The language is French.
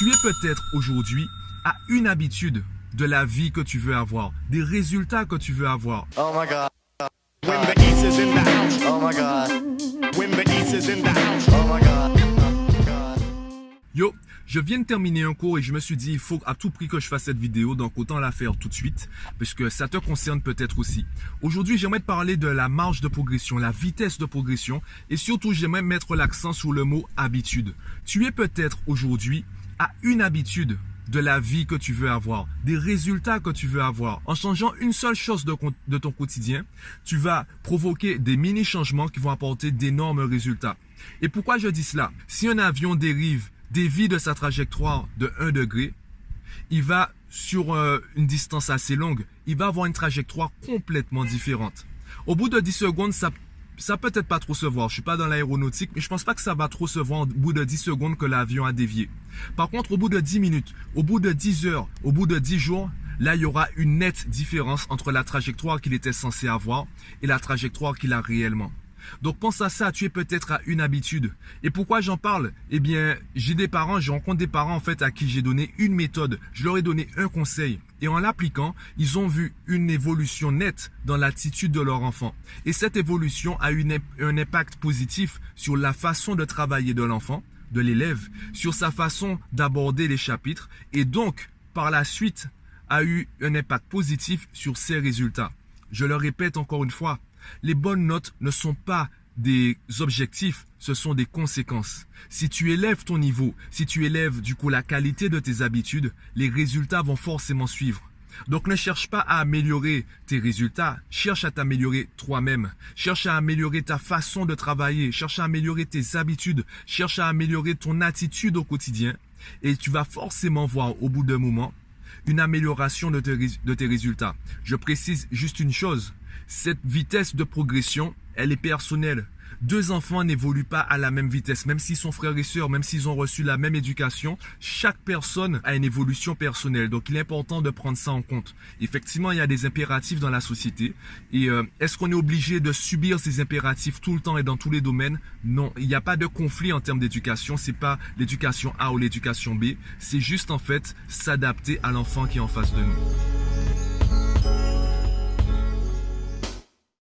Tu es peut-être aujourd'hui à une habitude de la vie que tu veux avoir, des résultats que tu veux avoir. Oh my God. When the East is in the house. Oh my God. When the East is in the house. Oh my God. Yo, je viens de terminer un cours et je me suis dit il faut à tout prix que je fasse cette vidéo, donc autant la faire tout de suite puisque ça te concerne peut-être aussi. Aujourd'hui, j'aimerais te parler de la marge de progression, la vitesse de progression et surtout j'aimerais mettre l'accent sur le mot habitude. Tu es peut-être aujourd'hui à une habitude de la vie que tu veux avoir, des résultats que tu veux avoir. En changeant une seule chose de ton quotidien, tu vas provoquer des mini-changements qui vont apporter d'énormes résultats. Et pourquoi je dis cela? Si un avion dévie de sa trajectoire de 1 degré, il va sur une distance assez longue, il va avoir une trajectoire complètement différente. Au bout de 10 secondes, ça peut être pas trop se voir. Je suis pas dans l'aéronautique, mais je pense pas que ça va trop se voir au bout de 10 secondes que l'avion a dévié. Par contre, au bout de 10 minutes, au bout de 10 heures, au bout de 10 jours, là, il y aura une nette différence entre la trajectoire qu'il était censé avoir et la trajectoire qu'il a réellement. Donc, pense à ça, tu es peut-être à une habitude. Et pourquoi j'en parle? Eh bien, je rencontre des parents en fait à qui j'ai donné une méthode. Je leur ai donné un conseil. Et en l'appliquant, ils ont vu une évolution nette dans l'attitude de leur enfant. Et cette évolution a eu un impact positif sur la façon de travailler de l'enfant, de l'élève, sur sa façon d'aborder les chapitres et donc, par la suite, a eu un impact positif sur ses résultats. Je le répète encore une fois, les bonnes notes ne sont pas des objectifs, ce sont des conséquences. Si tu élèves ton niveau, si tu élèves du coup la qualité de tes habitudes, les résultats vont forcément suivre. Donc ne cherche pas à améliorer tes résultats, cherche à t'améliorer toi-même. Cherche à améliorer ta façon de travailler, cherche à améliorer tes habitudes, cherche à améliorer ton attitude au quotidien et tu vas forcément voir au bout d'un moment une amélioration de tes résultats. Je précise juste une chose, cette vitesse de progression, elle est personnelle. Deux enfants n'évoluent pas à la même vitesse, même s'ils sont frères et sœurs, même s'ils ont reçu la même éducation, chaque personne a une évolution personnelle. Donc, il est important de prendre ça en compte. Effectivement, il y a des impératifs dans la société. Et est-ce qu'on est obligé de subir ces impératifs tout le temps et dans tous les domaines? Non, il n'y a pas de conflit en termes d'éducation. C'est pas l'éducation A ou l'éducation B. C'est juste en fait s'adapter à l'enfant qui est en face de nous.